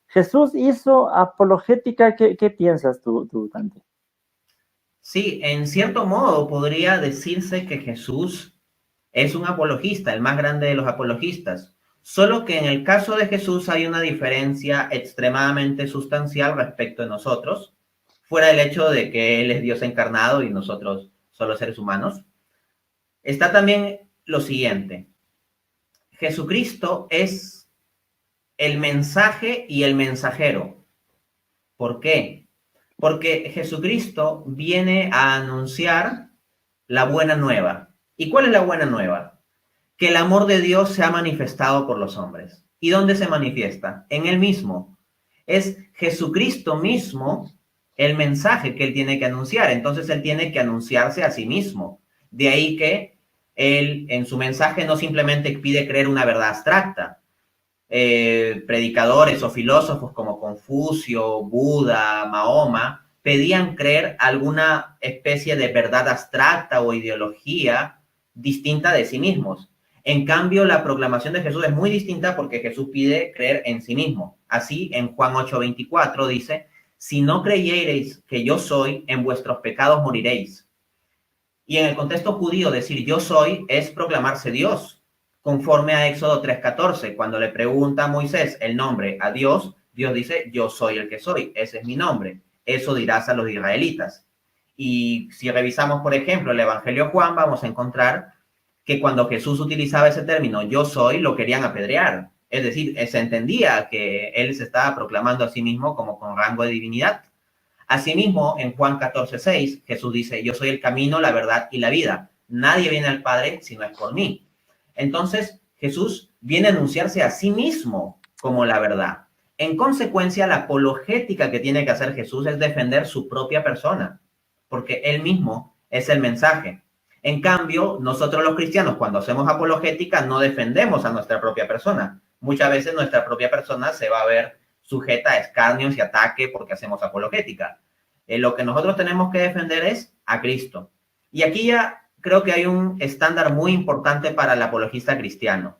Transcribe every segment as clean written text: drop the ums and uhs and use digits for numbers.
Jesús hizo apologética. ¿Qué piensas tú, Dante? Sí, en cierto modo podría decirse que Jesús es un apologista, el más grande de los apologistas. Solo que en el caso de Jesús hay una diferencia extremadamente sustancial respecto de nosotros, fuera del hecho de que Él es Dios encarnado y nosotros solo seres humanos. Está también lo siguiente. Jesucristo es el mensaje y el mensajero. ¿Por qué? Porque Jesucristo viene a anunciar la buena nueva. ¿Y cuál es la buena nueva? Que el amor de Dios se ha manifestado por los hombres. ¿Y dónde se manifiesta? En Él mismo. Es Jesucristo mismo el mensaje que Él tiene que anunciar. Entonces Él tiene que anunciarse a sí mismo. De ahí que Él en su mensaje no simplemente pide creer una verdad abstracta. Predicadores o filósofos como Confucio, Buda, Mahoma, pedían creer alguna especie de verdad abstracta o ideología distinta de sí mismos. En cambio, la proclamación de Jesús es muy distinta porque Jesús pide creer en sí mismo. Así, en Juan 8:24 dice, si no creyereis que yo soy, en vuestros pecados moriréis. Y en el contexto judío, decir yo soy es proclamarse Dios, conforme a Éxodo 3:14. Cuando le pregunta a Moisés el nombre a Dios, Dios dice yo soy el que soy, ese es mi nombre. Eso dirás a los israelitas. Y si revisamos, por ejemplo, el Evangelio de Juan, vamos a encontrar que cuando Jesús utilizaba ese término, yo soy, lo querían apedrear. Es decir, se entendía que él se estaba proclamando a sí mismo como con rango de divinidad. Asimismo, en Juan 14:6, Jesús dice, yo soy el camino, la verdad y la vida. Nadie viene al Padre si no es por mí. Entonces, Jesús viene a anunciarse a sí mismo como la verdad. En consecuencia, la apologética que tiene que hacer Jesús es defender su propia persona, porque él mismo es el mensaje. En cambio, nosotros los cristianos, cuando hacemos apologética, no defendemos a nuestra propia persona. Muchas veces nuestra propia persona se va a ver sujeta a escarnios y ataque porque hacemos apologética. Lo que nosotros tenemos que defender es a Cristo. Y aquí ya creo que hay un estándar muy importante para el apologista cristiano.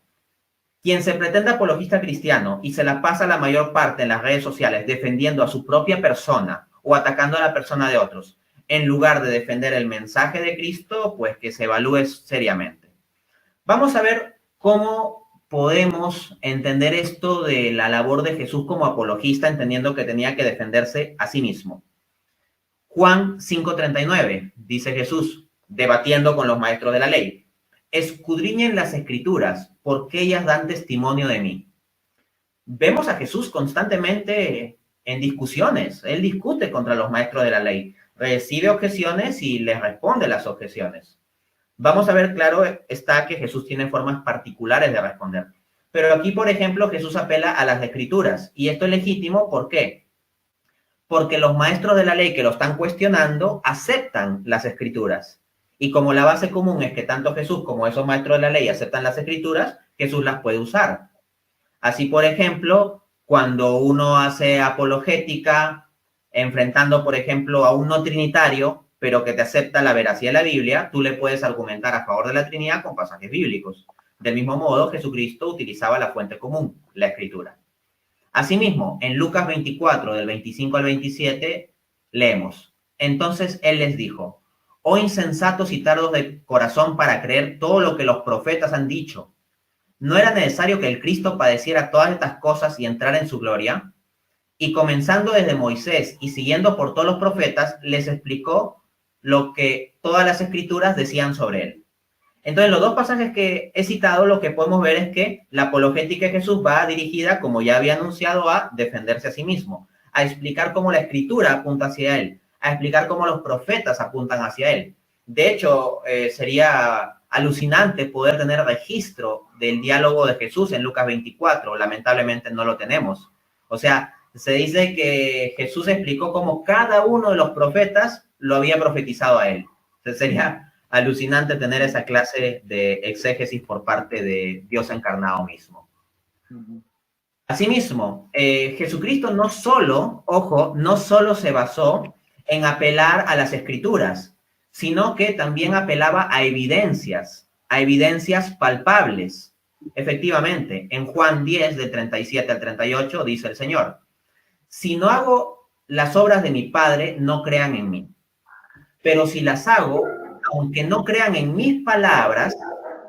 Quien se pretende apologista cristiano y se la pasa la mayor parte en las redes sociales defendiendo a su propia persona o atacando a la persona de otros, en lugar de defender el mensaje de Cristo, pues que se evalúe seriamente. Vamos a ver cómo podemos entender esto de la labor de Jesús como apologista, entendiendo que tenía que defenderse a sí mismo. Juan 5:39, dice Jesús, debatiendo con los maestros de la ley, escudriñen las escrituras, porque ellas dan testimonio de mí. Vemos a Jesús constantemente en discusiones. Él discute contra los maestros de la ley, recibe objeciones y les responde las objeciones. Vamos a ver, claro, está que Jesús tiene formas particulares de responder. Pero aquí, por ejemplo, Jesús apela a las escrituras. Y esto es legítimo, ¿por qué? Porque los maestros de la ley que lo están cuestionando aceptan las escrituras. Y como la base común es que tanto Jesús como esos maestros de la ley aceptan las escrituras, Jesús las puede usar. Así, por ejemplo, cuando uno hace apologética enfrentando, por ejemplo, a un no trinitario, pero que te acepta la veracidad de la Biblia, tú le puedes argumentar a favor de la Trinidad con pasajes bíblicos. Del mismo modo, Jesucristo utilizaba la fuente común, la Escritura. Asimismo, en Lucas 24, del 25 al 27, leemos, entonces Él les dijo, oh insensatos y tardos de corazón para creer todo lo que los profetas han dicho. ¿No era necesario que el Cristo padeciera todas estas cosas y entrara en su gloria? Y comenzando desde Moisés y siguiendo por todos los profetas, les explicó lo que todas las escrituras decían sobre él. Entonces, los dos pasajes que he citado, lo que podemos ver es que la apologética de Jesús va dirigida, como ya había anunciado, a defenderse a sí mismo, a explicar cómo la escritura apunta hacia él, a explicar cómo los profetas apuntan hacia él. De hecho, sería alucinante poder tener registro del diálogo de Jesús en Lucas 24. Lamentablemente no lo tenemos. O sea, se dice que Jesús explicó cómo cada uno de los profetas lo había profetizado a él. Entonces sería alucinante tener esa clase de exégesis por parte de Dios encarnado mismo. Asimismo, Jesucristo no solo, ojo, no solo se basó en apelar a las escrituras, sino que también apelaba a evidencias palpables. Efectivamente, en Juan 10, de 37 al 38, dice el Señor, Si no hago las obras de mi Padre, no crean en mí. Pero si las hago, aunque no crean en mis palabras,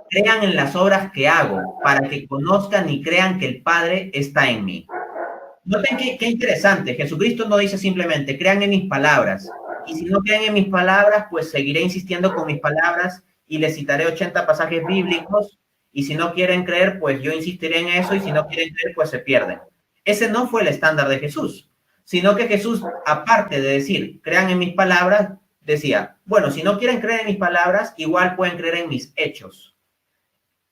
crean en las obras que hago, para que conozcan y crean que el Padre está en mí. Noten qué interesante. Jesucristo no dice simplemente, crean en mis palabras. Y si no creen en mis palabras, pues seguiré insistiendo con mis palabras y les citaré 80 pasajes bíblicos. Y si no quieren creer, pues yo insistiré en eso. Y si no quieren creer, pues se pierden. Ese no fue el estándar de Jesús, sino que Jesús, aparte de decir, crean en mis palabras, decía, bueno, si no quieren creer en mis palabras, igual pueden creer en mis hechos.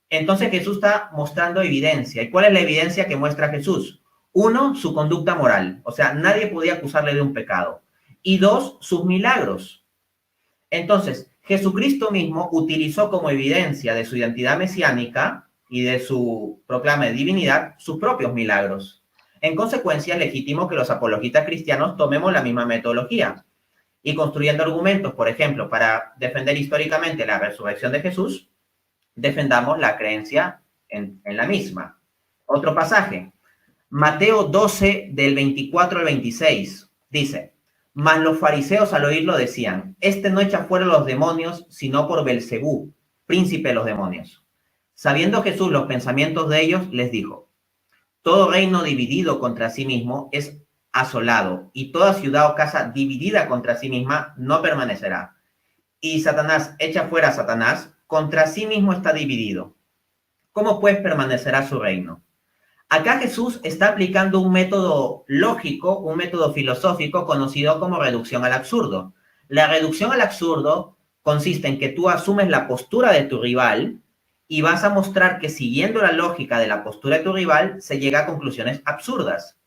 Entonces Jesús está mostrando evidencia. ¿Y cuál es la evidencia que muestra Jesús? Uno, su conducta moral. O sea, nadie podía acusarle de un pecado. Y dos, sus milagros. Entonces, Jesucristo mismo utilizó como evidencia de su identidad mesiánica y de su proclama de divinidad sus propios milagros. En consecuencia, es legítimo que los apologistas cristianos tomemos la misma metodología y construyendo argumentos, por ejemplo, para defender históricamente la resurrección de Jesús, defendamos la creencia en la misma. Otro pasaje, Mateo 12, del 24 al 26, dice, mas los fariseos al oírlo decían, este no echa fuera los demonios, sino por Belcebú, príncipe de los demonios. Sabiendo Jesús los pensamientos de ellos, les dijo, todo reino dividido contra sí mismo es asolado, y toda ciudad o casa dividida contra sí misma no permanecerá. Y Satanás echa fuera a Satanás, contra sí mismo está dividido. ¿Cómo pues permanecerá su reino? Acá Jesús está aplicando un método lógico, un método filosófico conocido como reducción al absurdo. La reducción al absurdo consiste en que tú asumes la postura de tu rival y vas a mostrar que siguiendo la lógica de la postura de tu rival se llega a conclusiones absurdas.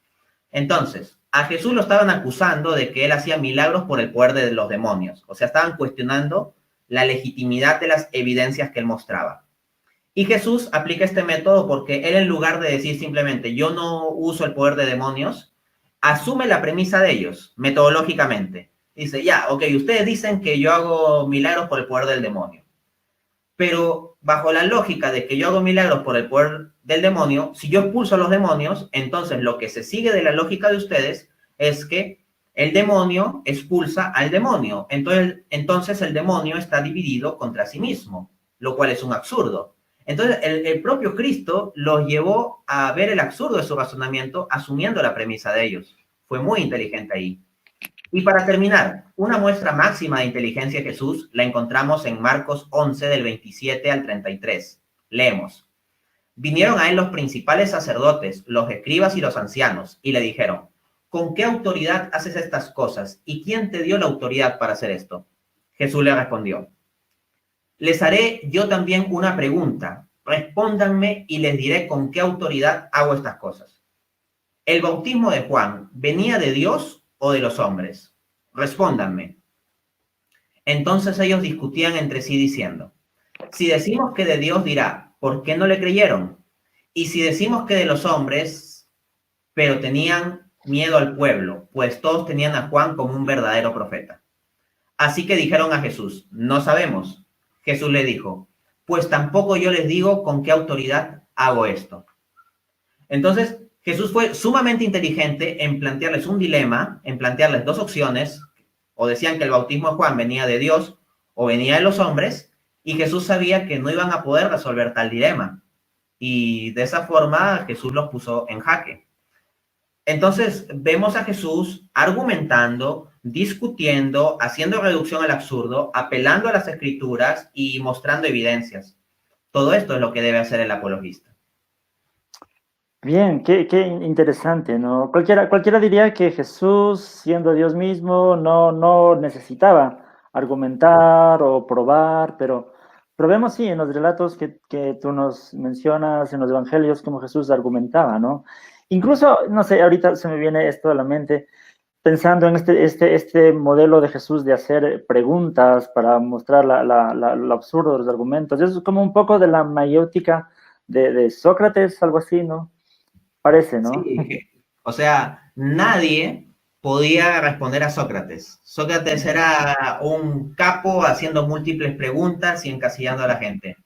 Entonces, a Jesús lo estaban acusando de que él hacía milagros por el poder de los demonios. O sea, estaban cuestionando la legitimidad de las evidencias que él mostraba. Y Jesús aplica este método porque él, en lugar de decir simplemente yo no uso el poder de demonios, asume la premisa de ellos metodológicamente. Dice, ya, ok, ustedes dicen que yo hago milagros por el poder del demonio. Pero bajo la lógica de que yo hago milagros por el poder del demonio, si yo expulso a los demonios, entonces lo que se sigue de la lógica de ustedes es que el demonio expulsa al demonio. Entonces el demonio está dividido contra sí mismo, lo cual es un absurdo. Entonces, el propio Cristo los llevó a ver el absurdo de su razonamiento, asumiendo la premisa de ellos. Fue muy inteligente ahí. Y para terminar, una muestra máxima de inteligencia de Jesús la encontramos en Marcos 11, del 27 al 33. Leemos. Vinieron a él los principales sacerdotes, los escribas y los ancianos, y le dijeron, ¿con qué autoridad haces estas cosas? ¿Y quién te dio la autoridad para hacer esto? Jesús le respondió, les haré yo también una pregunta. Respóndanme y les diré con qué autoridad hago estas cosas. ¿El bautismo de Juan venía de Dios o de los hombres? Respóndanme. Entonces ellos discutían entre sí diciendo, si decimos que de Dios dirá, ¿por qué no le creyeron? Y si decimos que de los hombres, pero tenían miedo al pueblo, pues todos tenían a Juan como un verdadero profeta. Así que dijeron a Jesús, no sabemos. Jesús le dijo, pues tampoco yo les digo con qué autoridad hago esto. Entonces, Jesús fue sumamente inteligente en plantearles un dilema, en plantearles dos opciones, o decían que el bautismo de Juan venía de Dios o venía de los hombres, y Jesús sabía que no iban a poder resolver tal dilema. Y de esa forma Jesús los puso en jaque. Entonces, vemos a Jesús argumentando, discutiendo, haciendo reducción al absurdo, apelando a las escrituras y mostrando evidencias. Todo esto es lo que debe hacer el apologista. Bien, qué interesante, ¿no? Cualquiera diría que Jesús, siendo Dios mismo, no necesitaba argumentar o probar, pero vemos sí en los relatos que tú nos mencionas, en los evangelios, cómo Jesús argumentaba, ¿no? Incluso, no sé, ahorita se me viene esto a la mente, pensando en este modelo de Jesús de hacer preguntas para mostrar lo absurdo de los argumentos. Eso es como un poco de la mayéutica de Sócrates, algo así, ¿no? Parece, ¿no? Sí, o sea, nadie podía responder a Sócrates. Sócrates era un capo haciendo múltiples preguntas y encasillando a la gente.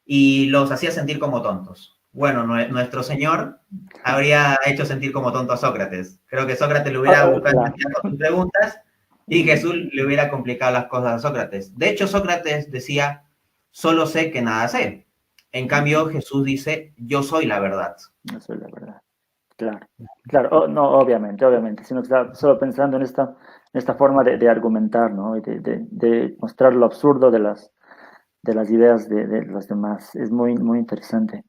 Y los hacía sentir como tontos. Bueno, nuestro Señor habría hecho sentir como tonto a Sócrates. Creo que Sócrates le hubiera Ah, buscado claro. con sus preguntas y Jesús le hubiera complicado las cosas a Sócrates. De hecho, Sócrates decía, solo sé que nada sé. En cambio, Jesús dice, yo soy la verdad. Eso es la verdad. Claro, claro, no, obviamente, sino que estaba solo pensando en esta forma de argumentar, ¿no? Y de mostrar lo absurdo de las ideas de los demás. Es muy, muy interesante.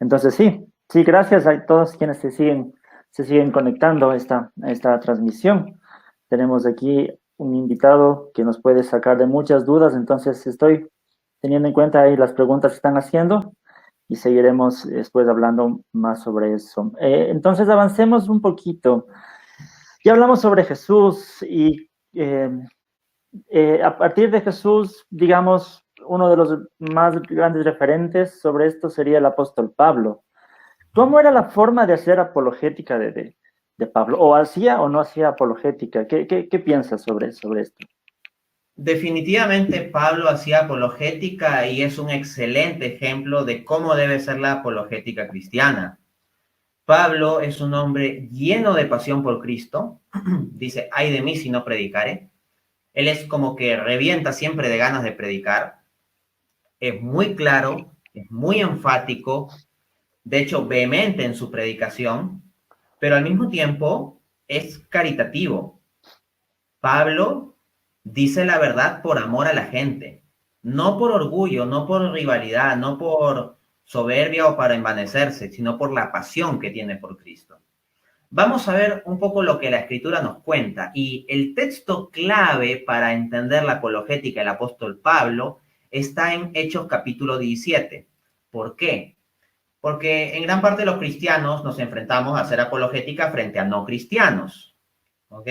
Entonces, sí, sí, gracias a todos quienes se siguen conectando a esta transmisión. Tenemos aquí un invitado que nos puede sacar de muchas dudas, entonces estoy teniendo en cuenta ahí las preguntas que están haciendo y seguiremos después hablando más sobre eso. Entonces, avancemos un poquito. Ya hablamos sobre Jesús y a partir de Jesús, digamos, uno de los más grandes referentes sobre esto sería el apóstol Pablo. ¿Cómo era la forma de hacer apologética de Pablo? ¿O hacía o no hacía apologética? ¿Qué piensas sobre esto? Definitivamente Pablo hacía apologética y es un excelente ejemplo de cómo debe ser la apologética cristiana. Pablo es un hombre lleno de pasión por Cristo. Dice, ay de mí si no predicare. Él es como que revienta siempre de ganas de predicar. Es muy claro, es muy enfático, de hecho vehemente en su predicación, pero al mismo tiempo es caritativo. Pablo dice la verdad por amor a la gente, no por orgullo, no por rivalidad, no por soberbia o para envanecerse, sino por la pasión que tiene por Cristo. Vamos a ver un poco lo que la escritura nos cuenta y el texto clave para entender la apologética del apóstol Pablo está en Hechos capítulo 17. ¿Por qué? Porque en gran parte los cristianos nos enfrentamos a hacer apologética frente a no cristianos. ¿Ok?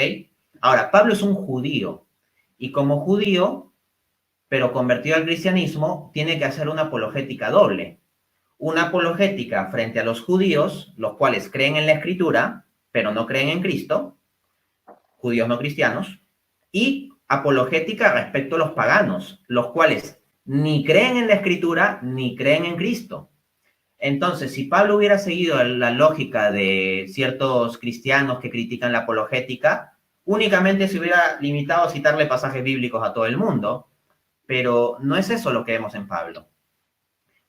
Ahora, Pablo es un judío y como judío, pero convertido al cristianismo, tiene que hacer una apologética doble. Una apologética frente a los judíos, los cuales creen en la escritura, pero no creen en Cristo, judíos no cristianos, y apologética respecto a los paganos, los cuales ni creen en la escritura ni creen en Cristo. Entonces, si Pablo hubiera seguido la lógica de ciertos cristianos que critican la apologética, únicamente se hubiera limitado a citarle pasajes bíblicos a todo el mundo, pero no es eso lo que vemos en Pablo.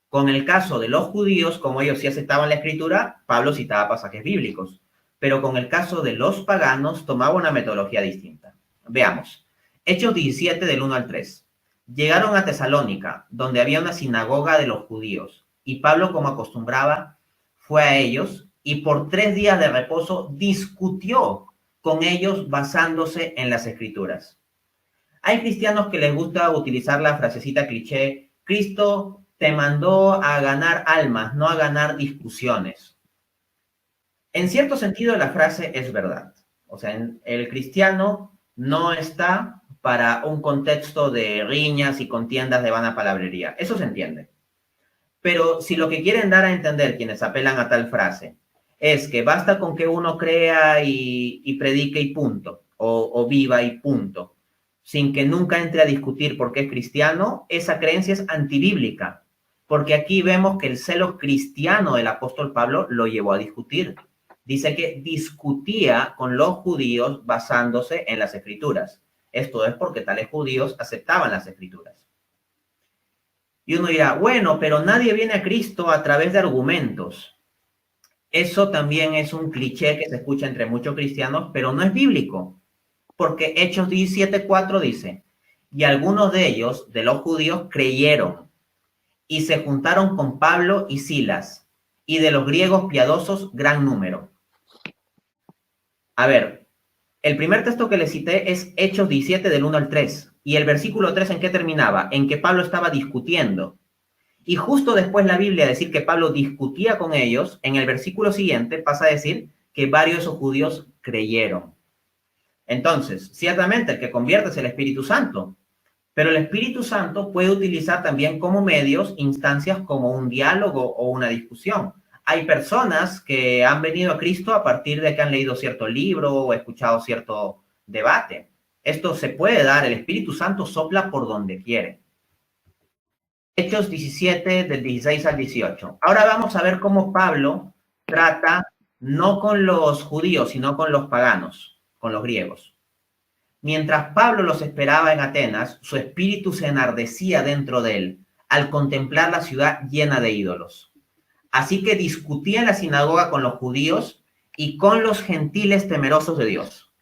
Con el caso de los judíos, como ellos sí aceptaban la escritura, Pablo citaba pasajes bíblicos, pero con el caso de los paganos tomaba una metodología distinta. Veamos. Hechos 17 del 1 al 3. Llegaron a Tesalónica, donde había una sinagoga de los judíos, y Pablo, como acostumbraba, fue a ellos y por 3 días de reposo discutió con ellos basándose en las escrituras. Hay cristianos que les gusta utilizar la frasecita cliché, Cristo te mandó a ganar almas, no a ganar discusiones. En cierto sentido, la frase es verdad. O sea, el cristiano no está para un contexto de riñas y contiendas de vana palabrería. Eso se entiende. Pero si lo que quieren dar a entender quienes apelan a tal frase es que basta con que uno crea y predique y punto, o viva y punto, sin que nunca entre a discutir por qué es cristiano, esa creencia es antibíblica, porque aquí vemos que el celo cristiano del apóstol Pablo lo llevó a discutir. Dice que discutía con los judíos basándose en las escrituras. Esto es porque tales judíos aceptaban las escrituras. Y uno dirá, bueno, pero nadie viene a Cristo a través de argumentos. Eso también es un cliché que se escucha entre muchos cristianos, pero no es bíblico. Porque Hechos 17:4 dice, y algunos de ellos, de los judíos, creyeron y se juntaron con Pablo y Silas, y de los griegos piadosos gran número. A ver, el primer texto que le cité es Hechos 17 del 1 al 3. ¿Y el versículo 3 en qué terminaba? En que Pablo estaba discutiendo. Y justo después la Biblia decir que Pablo discutía con ellos, en el versículo siguiente pasa a decir que varios de esos judíos creyeron. Entonces, ciertamente el que convierte es el Espíritu Santo, pero el Espíritu Santo puede utilizar también como medios instancias como un diálogo o una discusión. Hay personas que han venido a Cristo a partir de que han leído cierto libro o escuchado cierto debate. Esto se puede dar, el Espíritu Santo sopla por donde quiere. Hechos 17, del 16 al 18. Ahora vamos a ver cómo Pablo trata no con los judíos, sino con los paganos, con los griegos. Mientras Pablo los esperaba en Atenas, su espíritu se enardecía dentro de él al contemplar la ciudad llena de ídolos. Así que discutía en la sinagoga con los judíos y con los gentiles temerosos de Dios.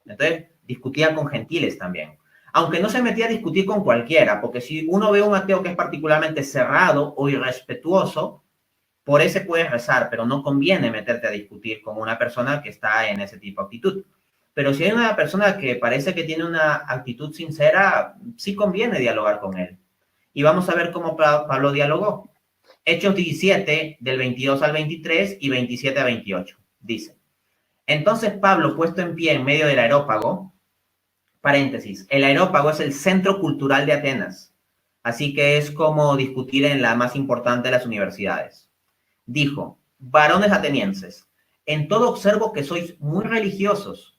Entonces, discutía con gentiles también. Aunque no se metía a discutir con cualquiera, porque si uno ve a un ateo que es particularmente cerrado o irrespetuoso, por ese puedes rezar, pero no conviene meterte a discutir con una persona que está en ese tipo de actitud. Pero si hay una persona que parece que tiene una actitud sincera, sí conviene dialogar con él. Y vamos a ver cómo Pablo dialogó. Hechos 17, del 22 al 23 y 27 a 28. Dice, entonces Pablo, puesto en pie en medio del areópago, paréntesis, el areópago es el centro cultural de Atenas, así que es como discutir en la más importante de las universidades. Dijo, varones atenienses, en todo observo que sois muy religiosos,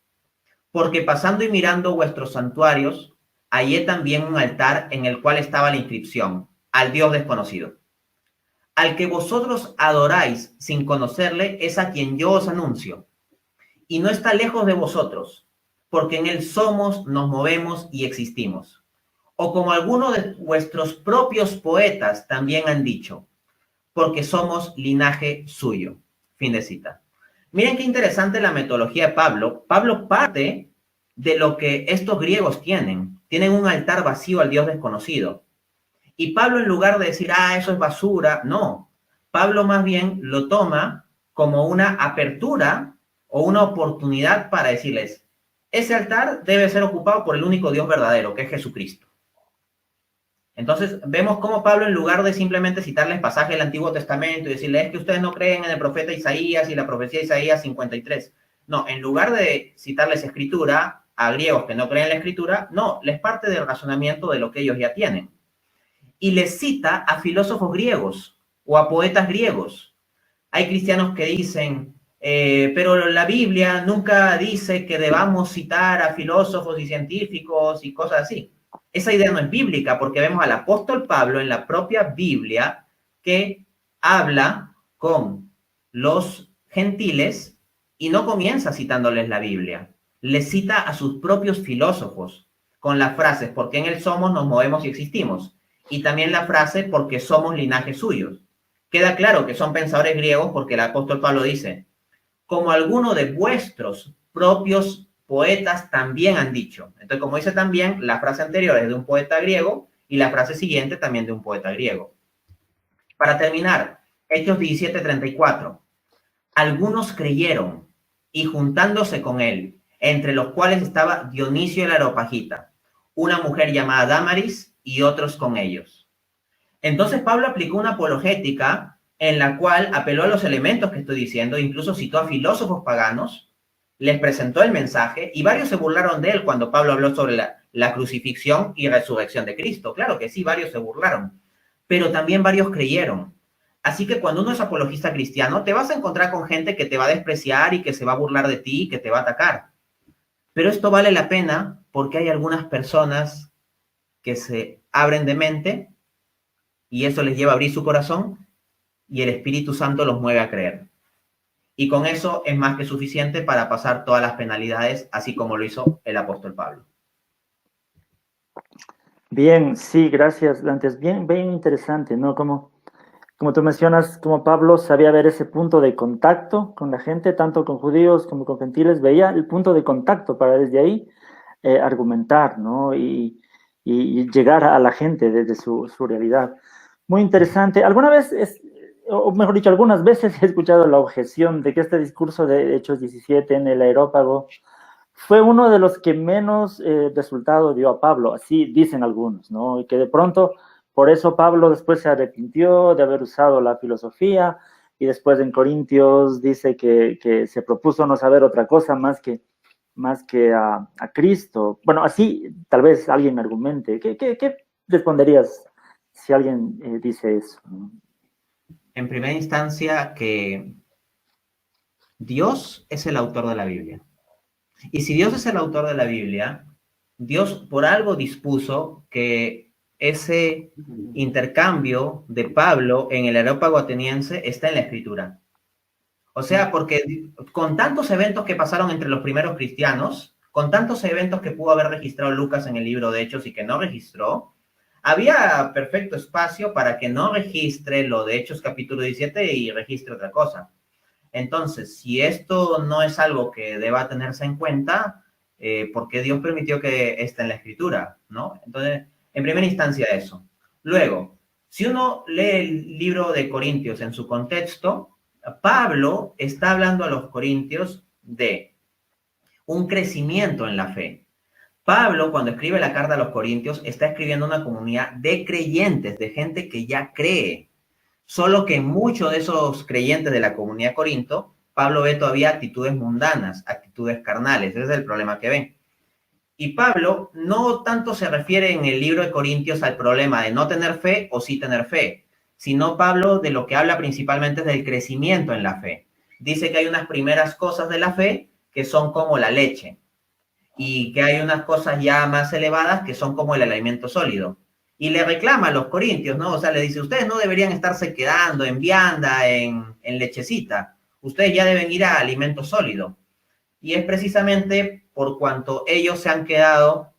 porque pasando y mirando vuestros santuarios, hallé también un altar en el cual estaba la inscripción, al Dios desconocido. Al que vosotros adoráis sin conocerle es a quien yo os anuncio, y no está lejos de vosotros, porque en él somos, nos movemos y existimos. O como algunos de vuestros propios poetas también han dicho, porque somos linaje suyo. Fin de cita. Miren qué interesante la metodología de Pablo. Pablo parte de lo que estos griegos tienen. Tienen un altar vacío al Dios desconocido. Y Pablo, en lugar de decir, eso es basura, no. Pablo más bien lo toma como una apertura o una oportunidad para decirles, ese altar debe ser ocupado por el único Dios verdadero, que es Jesucristo. Entonces vemos cómo Pablo, en lugar de simplemente citarles pasajes del Antiguo Testamento y decirles, es que ustedes no creen en el profeta Isaías y la profecía de Isaías 53. No, en lugar de citarles escritura a griegos que no creen en la escritura, no, les parte del razonamiento de lo que ellos ya tienen. Y les cita a filósofos griegos o a poetas griegos. Hay cristianos que dicen, pero la Biblia nunca dice que debamos citar a filósofos y científicos y cosas así. Esa idea no es bíblica porque vemos al apóstol Pablo en la propia Biblia que habla con los gentiles y no comienza citándoles la Biblia. Les cita a sus propios filósofos con las frases, porque en él somos, nos movemos y existimos. Y también la frase, porque somos linaje suyos. Queda claro que son pensadores griegos porque el apóstol Pablo dice, como alguno de vuestros propios poetas también han dicho. Entonces, como dice también, la frase anterior es de un poeta griego y la frase siguiente también de un poeta griego. Para terminar, Hechos 17:34. Algunos creyeron y juntándose con él, entre los cuales estaba Dionisio el Areopagita, una mujer llamada Dámaris y otros con ellos. Entonces Pablo aplicó una apologética en la cual apeló a los elementos que estoy diciendo, incluso citó a filósofos paganos, les presentó el mensaje y varios se burlaron de él cuando Pablo habló sobre la crucifixión y resurrección de Cristo. Claro que sí, varios se burlaron, pero también varios creyeron. Así que cuando uno es apologista cristiano, te vas a encontrar con gente que te va a despreciar y que se va a burlar de ti y que te va a atacar. Pero esto vale la pena porque hay algunas personas que se abren de mente y eso les lleva a abrir su corazón y el Espíritu Santo los mueve a creer. Y con eso es más que suficiente para pasar todas las penalidades, así como lo hizo el apóstol Pablo. Bien, sí, gracias, Dante. Es bien, bien interesante, ¿no? Como tú mencionas, como Pablo sabía ver ese punto de contacto con la gente, tanto con judíos como con gentiles, veía el punto de contacto para desde ahí argumentar, ¿no? Y llegar a la gente desde su realidad. Muy interesante. Alguna vez, o mejor dicho, algunas veces he escuchado la objeción de que este discurso de Hechos 17 en el Areópago fue uno de los que menos resultado dio a Pablo, así dicen algunos, ¿no? Y que de pronto, por eso Pablo después se arrepintió de haber usado la filosofía y después en Corintios dice que se propuso no saber otra cosa más que a Cristo. Bueno, así tal vez alguien argumente. ¿Qué responderías si alguien dice eso? En primera instancia, que Dios es el autor de la Biblia. Y si Dios es el autor de la Biblia, Dios por algo dispuso que ese intercambio de Pablo en el Areópago ateniense está en la Escritura. O sea, porque con tantos eventos que pasaron entre los primeros cristianos, con tantos eventos que pudo haber registrado Lucas en el libro de Hechos y que no registró, había perfecto espacio para que no registre lo de Hechos capítulo 17 y registre otra cosa. Entonces, si esto no es algo que deba tenerse en cuenta, ¿por qué Dios permitió que esté en la Escritura? ¿No? Entonces, en primera instancia eso. Luego, si uno lee el libro de Corintios en su contexto, Pablo está hablando a los corintios de un crecimiento en la fe. Pablo, cuando escribe la carta a los corintios, está escribiendo una comunidad de creyentes, de gente que ya cree. Solo que muchos de esos creyentes de la comunidad de Corinto, Pablo ve todavía actitudes mundanas, actitudes carnales. Ese es el problema que ven. Y Pablo no tanto se refiere en el libro de Corintios al problema de no tener fe o sí tener fe, sino Pablo de lo que habla principalmente es del crecimiento en la fe. Dice que hay unas primeras cosas de la fe que son como la leche y que hay unas cosas ya más elevadas que son como el alimento sólido. Y le reclama a los corintios, ¿no? O sea, le dice, ustedes no deberían estarse quedando en vianda, en lechecita. Ustedes ya deben ir a alimento sólido. Y es precisamente por cuanto ellos se han quedado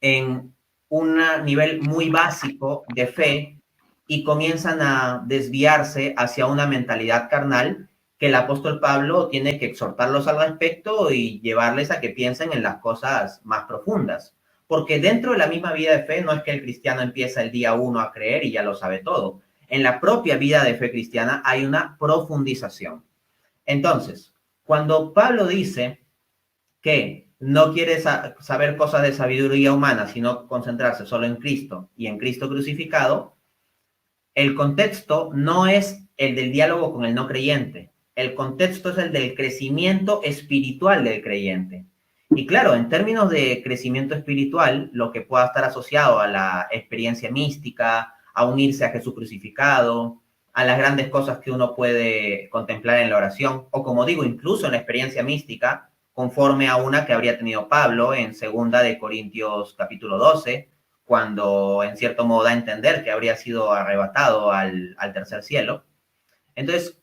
en un nivel muy básico de fe y comienzan a desviarse hacia una mentalidad carnal que el apóstol Pablo tiene que exhortarlos al respecto y llevarles a que piensen en las cosas más profundas. Porque dentro de la misma vida de fe no es que el cristiano empieza el día uno a creer y ya lo sabe todo. En la propia vida de fe cristiana hay una profundización. Entonces, cuando Pablo dice que no quiere saber cosas de sabiduría humana, sino concentrarse solo en Cristo y en Cristo crucificado, el contexto no es el del diálogo con el no creyente. El contexto es el del crecimiento espiritual del creyente. Y claro, en términos de crecimiento espiritual, lo que pueda estar asociado a la experiencia mística, a unirse a Jesús crucificado, a las grandes cosas que uno puede contemplar en la oración, o como digo, incluso en la experiencia mística, conforme a una que habría tenido Pablo en 2 Corintios capítulo 12, cuando en cierto modo da a entender que habría sido arrebatado al tercer cielo. Entonces,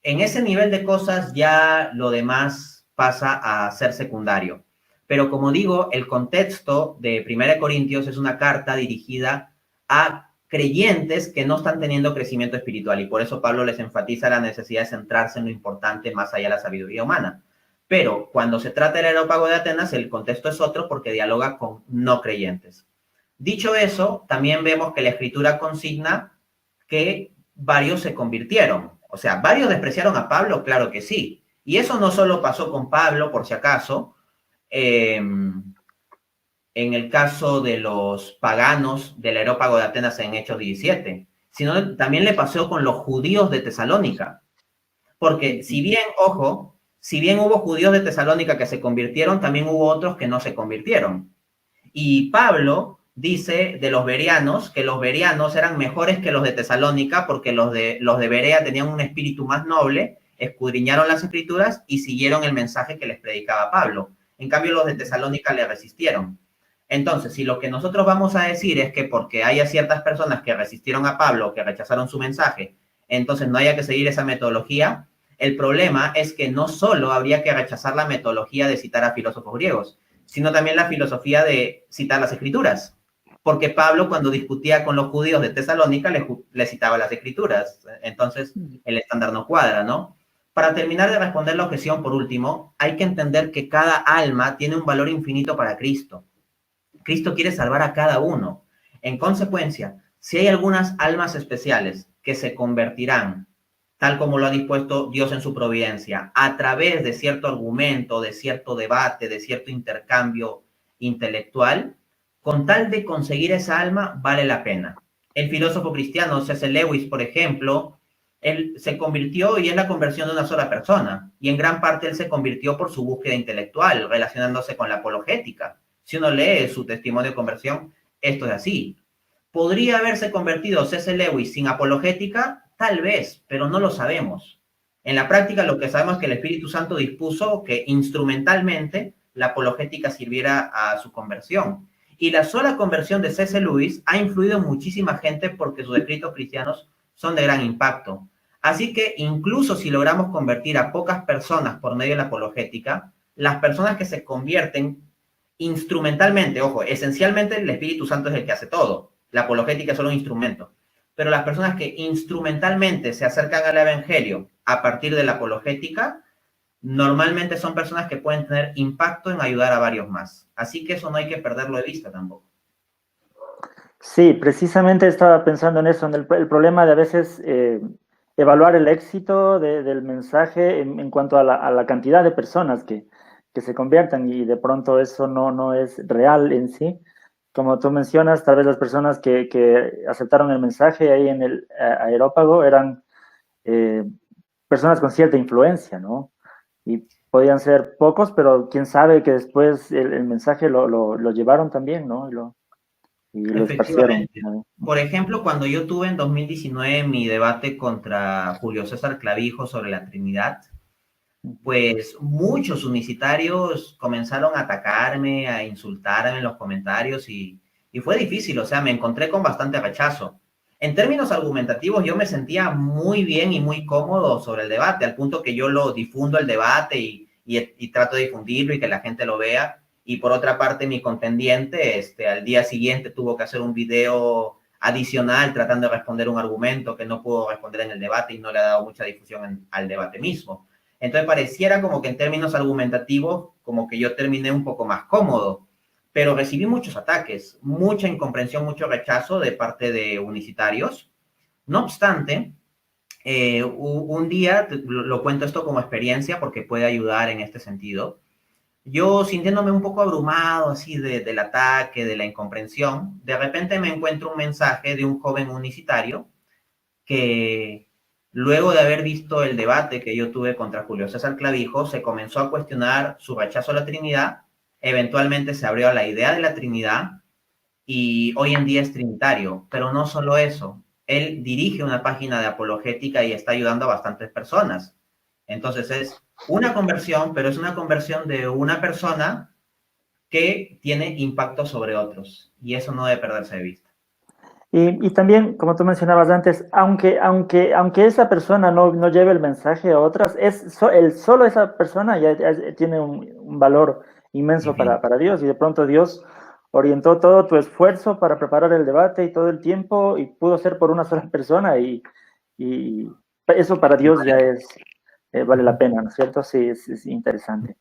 en ese nivel de cosas ya lo demás pasa a ser secundario. Pero como digo, el contexto de 1 Corintios es una carta dirigida a creyentes que no están teniendo crecimiento espiritual y por eso Pablo les enfatiza la necesidad de centrarse en lo importante más allá de la sabiduría humana. Pero cuando se trata del Areópago de Atenas, el contexto es otro porque dialoga con no creyentes. Dicho eso, también vemos que la escritura consigna que varios se convirtieron. O sea, varios despreciaron a Pablo, claro que sí. Y eso no solo pasó con Pablo, por si acaso, en el caso de los paganos del Areópago de Atenas en Hechos 17, sino también le pasó con los judíos de Tesalónica. Porque si bien, ojo, si bien hubo judíos de Tesalónica que se convirtieron, también hubo otros que no se convirtieron. Y Pablo dice de los bereanos que los bereanos eran mejores que los de Tesalónica porque los de Berea tenían un espíritu más noble, escudriñaron las escrituras y siguieron el mensaje que les predicaba Pablo. En cambio, los de Tesalónica le resistieron. Entonces, si lo que nosotros vamos a decir es que porque haya ciertas personas que resistieron a Pablo, que rechazaron su mensaje, entonces no haya que seguir esa metodología, el problema es que no solo habría que rechazar la metodología de citar a filósofos griegos, sino también la filosofía de citar las escrituras. Porque Pablo, cuando discutía con los judíos de Tesalónica, le citaba las escrituras. Entonces, el estándar no cuadra, ¿no? Para terminar de responder la objeción, por último, hay que entender que cada alma tiene un valor infinito para Cristo. Cristo quiere salvar a cada uno. En consecuencia, si hay algunas almas especiales que se convertirán, tal como lo ha dispuesto Dios en su providencia, a través de cierto argumento, de cierto debate, de cierto intercambio intelectual, con tal de conseguir esa alma, vale la pena. El filósofo cristiano C.S. Lewis, por ejemplo, él se convirtió y es la conversión de una sola persona. Y en gran parte él se convirtió por su búsqueda intelectual, relacionándose con la apologética. Si uno lee su testimonio de conversión, esto es así. ¿Podría haberse convertido C.S. Lewis sin apologética? Tal vez, pero no lo sabemos. En la práctica lo que sabemos es que el Espíritu Santo dispuso que instrumentalmente la apologética sirviera a su conversión. Y la sola conversión de C.S. Lewis ha influido en muchísima gente porque sus escritos cristianos son de gran impacto. Así que incluso si logramos convertir a pocas personas por medio de la apologética, las personas que se convierten instrumentalmente, ojo, esencialmente el Espíritu Santo es el que hace todo, la apologética es solo un instrumento, pero las personas que instrumentalmente se acercan al Evangelio a partir de la apologética, normalmente son personas que pueden tener impacto en ayudar a varios más. Así que eso no hay que perderlo de vista tampoco. Sí, precisamente estaba pensando en eso, en el problema de a veces evaluar el éxito del mensaje en cuanto a la cantidad de personas que se conviertan y de pronto eso no es real en sí. Como tú mencionas, tal vez las personas que aceptaron el mensaje ahí en el aerópago eran eh, personas con cierta influencia, ¿no? Y podían ser pocos, pero quién sabe que después el mensaje lo llevaron también, ¿no? Y lo esparcieron, Efectivamente. ¿no? Por ejemplo, cuando yo tuve en 2019 mi debate contra Julio César Clavijo sobre la Trinidad, pues muchos unicitarios comenzaron a atacarme, a insultarme en los comentarios y fue difícil, o sea, me encontré con bastante rechazo. En términos argumentativos, yo me sentía muy bien y muy cómodo sobre el debate, al punto que yo lo difundo el debate y trato de difundirlo y que la gente lo vea. Y por otra parte, mi contendiente, al día siguiente tuvo que hacer un video adicional tratando de responder un argumento que no pudo responder en el debate y no le ha dado mucha difusión al debate mismo. Entonces pareciera como que en términos argumentativos, como que yo terminé un poco más cómodo, pero recibí muchos ataques, mucha incomprensión, mucho rechazo de parte de unicitarios. No obstante, un día, lo cuento esto como experiencia porque puede ayudar en este sentido, yo sintiéndome un poco abrumado así del ataque, de la incomprensión, de repente me encuentro un mensaje de un joven unicitario que luego de haber visto el debate que yo tuve contra Julio César Clavijo, se comenzó a cuestionar su rechazo a la Trinidad, eventualmente se abrió a la idea de la Trinidad y hoy en día es trinitario, pero no solo eso, él dirige una página de apologética y está ayudando a bastantes personas. Entonces es una conversión, pero es una conversión de una persona que tiene impacto sobre otros y eso no debe perderse de vista. Y también, como tú mencionabas antes, aunque esa persona no lleve el mensaje a otras, solo esa persona ya tiene un valor inmenso Infinito. para Dios y de pronto Dios orientó todo tu esfuerzo para preparar el debate y todo el tiempo y pudo ser por una sola persona y eso para Y Dios ya vale. vale la pena, ¿no es cierto? Sí, es interesante.